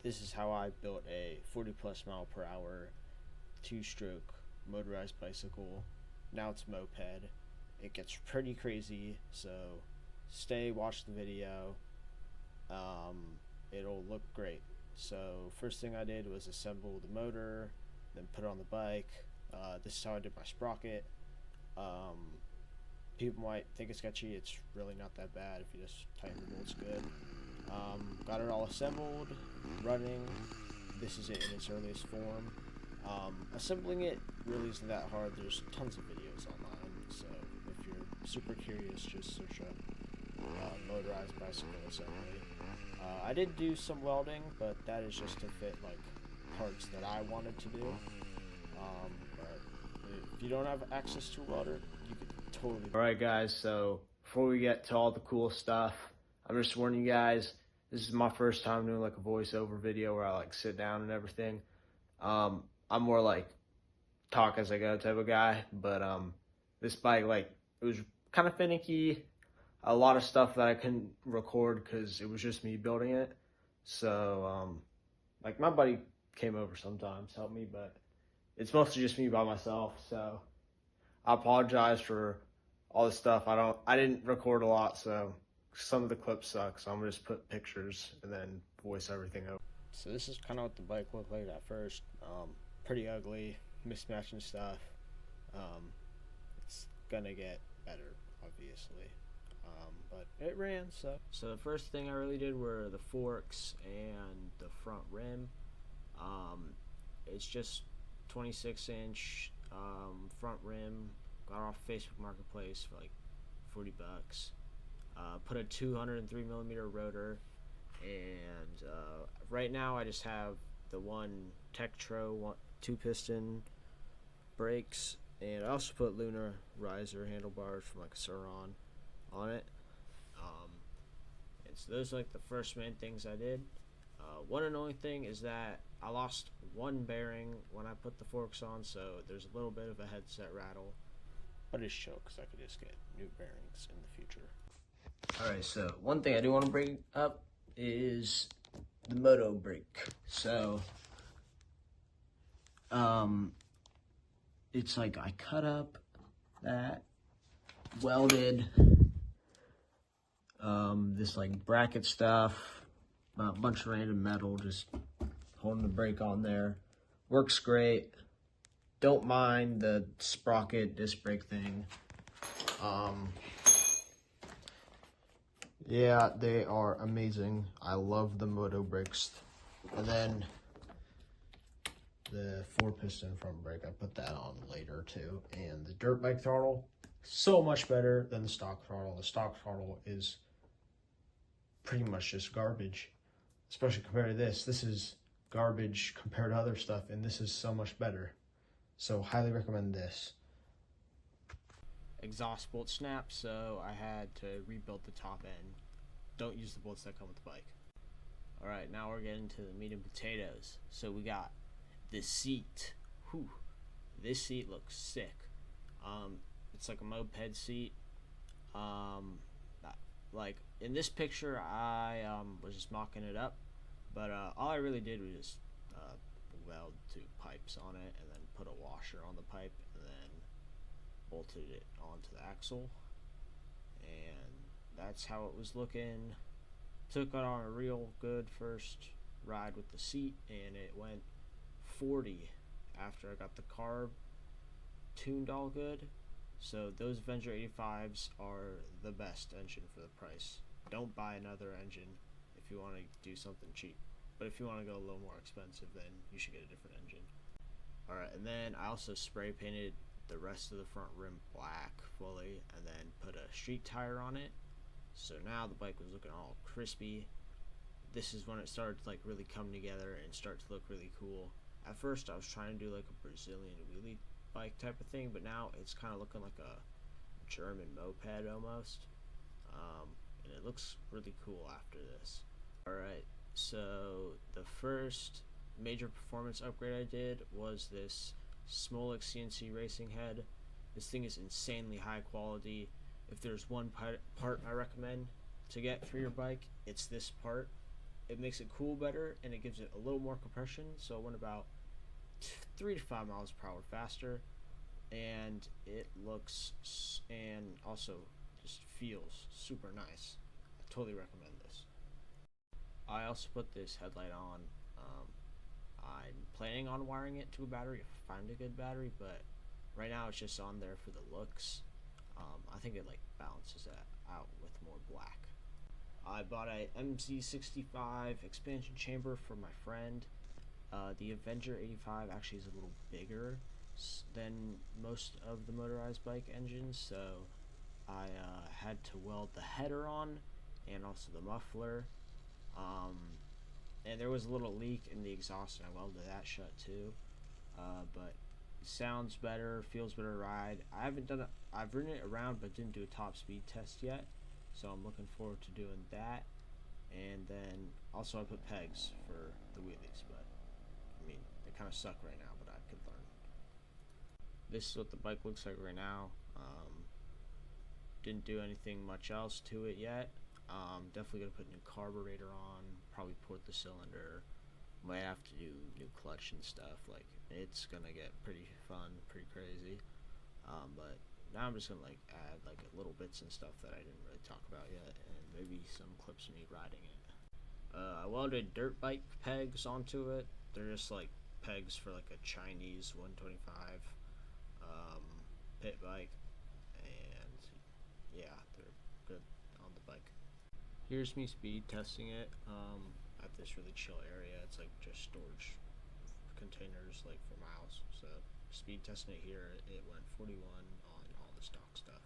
this is how I built a 40 plus mile per hour 2-stroke motorized bicycle. Now it's a moped. It gets pretty crazy, so watch the video. It'll look great. So first thing I did was assemble the motor, then put it on the bike. This is how I did my sprocket. People might think it's sketchy. It's really not that bad if you just tighten the bolts good. Got it all assembled, running. This is it in its earliest form. Assembling it really isn't that hard. There's tons of videos online, so if you're super curious, just search up motorized bicycle assembly. I did do some welding, but that is just to fit like parts that I wanted to do. But if you don't have access to a welder, you could totally. Alright guys, so before we get to all the cool stuff, I'm just warning you guys, this is my first time doing like a voiceover video where I like sit down and everything. I'm more like talk as I go type of guy, but this bike, like, it was kind of finicky. A lot of stuff that I couldn't record because it was just me building it. So like my buddy came over sometimes, helped me, but it's mostly just me by myself. So I apologize for all this stuff. I didn't record a lot, so some of the clips suck. So I'm gonna just put pictures and then voice everything over. So this is kind of what the bike looked like at first. Pretty ugly, mismatching stuff. It's gonna get better, obviously. But it ran, so. So the first thing I really did were the forks and the front rim. It's just 26-inch front rim. Got off Facebook Marketplace for like $40. Put a 203 millimeter rotor, and right now I just have the one Tektro 2-piston brakes, and I also put Luna riser handlebars from like a Sauron on it. And so those are like the first main things I did. One annoying thing is that I lost one bearing when I put the forks on, so there's a little bit of a headset rattle, but it's chill because I could just get new bearings in the future. Alright, so one thing I do want to bring up is the moto brake. So it's like I cut up that, welded this like bracket stuff, a bunch of random metal, just holding the brake on there. Works great. Don't mind the sprocket disc brake thing. Yeah, they are amazing. I love the moto brakes. And then the 4-piston front brake, I put that on later too. And the dirt bike throttle, so much better than the stock throttle. The stock throttle is pretty much just garbage, especially compared to this. This is garbage compared to other stuff, and this is so much better. So highly recommend this. Exhaust bolt snapped, so I had to rebuild the top end. Don't use the bolts that come with the bike. Alright, now we're getting to the meat and potatoes. So we got the seat. Whew. This seat looks sick. It's like a moped seat. Like in this picture, I was just mocking it up, but all I really did was just weld 2 pipes on it, and then put a washer on the pipe, and then bolted it onto the axle, and that's how it was looking. Took it on a real good first ride with the seat, and it went 40 after I got the carb tuned all good. So those Avenger 85s are the best engine for the price. Don't buy another engine if you want to do something cheap. But if you want to go a little more expensive, then you should get a different engine. Alright, and then I also spray painted the rest of the front rim black fully, and then put a street tire on it. So now the bike was looking all crispy. This is when it started to like really come together and start to look really cool. At first I was trying to do like a Brazilian wheelie bike type of thing, but now it's kind of looking like a German moped almost, and it looks really cool after this. Alright, so the first major performance upgrade I did was this Smolik CNC racing head. This thing is insanely high quality. If there's one part I recommend to get for your bike, it's this part. it makes it cool better, and it gives it a little more compression, so it went about 3 to 5 miles per hour faster, and it looks and also just feels super nice. I totally recommend this. I also put this headlight on. I'm planning on wiring it to a battery if I find a good battery, but right now it's just on there for the looks. I think it like balances that out with more black. I bought a MZ65 expansion chamber for my friend. The Avenger 85 actually is a little bigger than most of the motorized bike engines, so I had to weld the header on and also the muffler. And there was a little leak in the exhaust, and I welded that shut too. But it sounds better, feels better to ride. I've ridden it around, but didn't do a top speed test yet, so I'm looking forward to doing that. And then also I put pegs for the wheelies, but I mean they kind of suck right now, but I could learn. This is what the bike looks like right now. Didn't do anything much else to it yet. Definitely gonna put new carburetor on, probably port the cylinder, might have to do new clutch and stuff. Like, it's gonna get pretty fun, pretty crazy. But now I'm just gonna like add like little bits and stuff that I didn't really talk about yet, and maybe some clips of me riding it. I welded dirt bike pegs onto it. They're just like pegs for like a Chinese 125 pit bike, and yeah, they're good on the bike. Here's me speed testing it at this really chill area. It's like just storage containers like for miles. So speed testing it here, it went 41 on all the stock stuff.